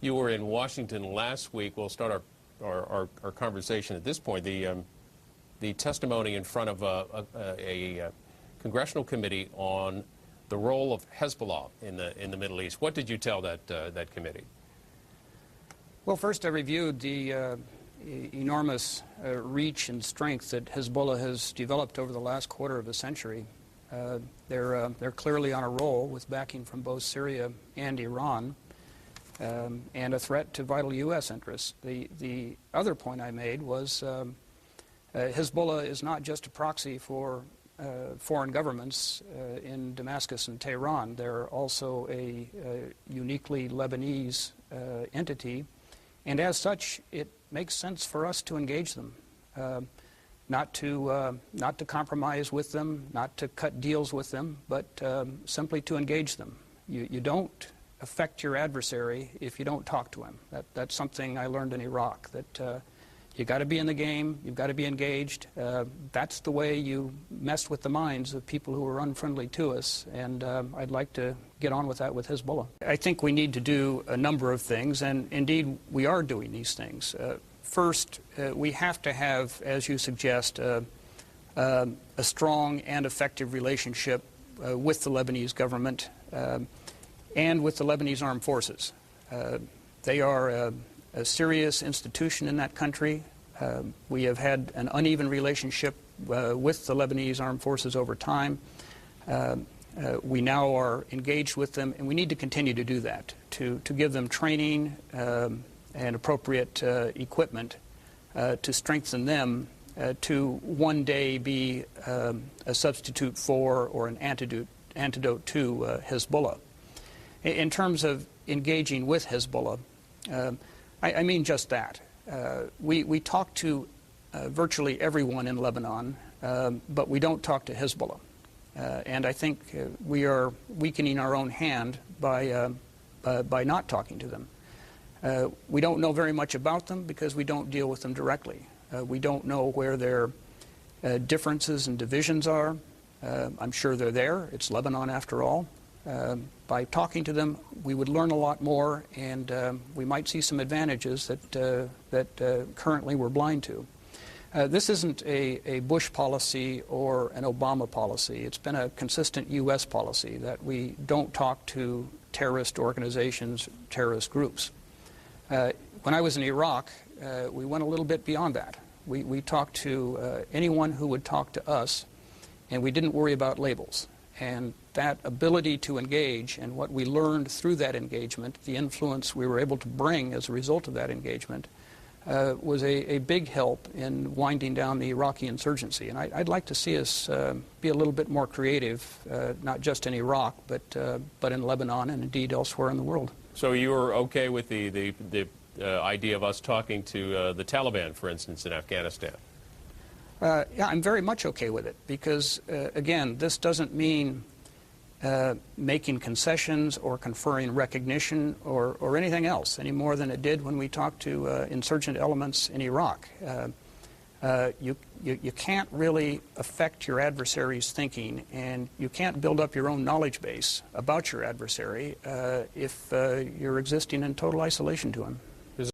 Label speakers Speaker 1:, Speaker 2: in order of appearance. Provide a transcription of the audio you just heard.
Speaker 1: You were in Washington last week. We'll start our conversation at this point. The testimony in front of a congressional committee on the role of Hezbollah in the Middle East. What did you tell that committee?
Speaker 2: Well, first I reviewed the enormous reach and strength that Hezbollah has developed over the last quarter of a century. They're clearly on a roll with backing from both Syria and Iran, and a threat to vital U.S. interests. The other point I made was Hezbollah is not just a proxy for foreign governments in Damascus and Tehran. They're also a uniquely Lebanese entity, and as such, it makes sense for us to engage them, not to compromise with them, not to cut deals with them, but simply to engage them. You don't affect your adversary if you don't talk to him. That's something I learned in Iraq, that you got to be in the game, you've got to be engaged. That's the way you mess with the minds of people who are unfriendly to us, and I'd like to get on with that with Hezbollah. I think we need to do a number of things, and indeed we are doing these things. First, we have to have, as you suggest, a strong and effective relationship with the Lebanese government and with the Lebanese armed forces. They are a serious institution in that country. We have had an uneven relationship with the Lebanese armed forces over time. We now are engaged with them, and we need to continue to do that, to give them training and appropriate equipment to strengthen them to one day be a substitute for or an antidote to Hezbollah. In terms of engaging with Hezbollah, I mean just that. We talk to virtually everyone in Lebanon, but we don't talk to Hezbollah. And I think we are weakening our own hand by not talking to them. We don't know very much about them because we don't deal with them directly. We don't know where their differences and divisions are. I'm sure they're there. It's Lebanon after all. By talking to them, we would learn a lot more, and we might see some advantages that currently we're blind to. This isn't a Bush policy or an Obama policy. It's been a consistent U.S. policy that we don't talk to terrorist organizations, terrorist groups. When I was in Iraq, we went a little bit beyond that. We talked to anyone who would talk to us, and we didn't worry about labels. And that ability to engage and what we learned through that engagement, the influence we were able to bring as a result of that engagement, was a big help in winding down the Iraqi insurgency. And I'd like to see us be a little bit more creative, not just in Iraq, but in Lebanon and indeed elsewhere in the world.
Speaker 1: So you were okay with the idea of us talking to the Taliban, for instance, in Afghanistan?
Speaker 2: Yeah, I'm very much okay with it because, again, this doesn't mean making concessions or conferring recognition or anything else any more than it did when we talked to insurgent elements in Iraq. You can't really affect your adversary's thinking, and you can't build up your own knowledge base about your adversary if you're existing in total isolation to him.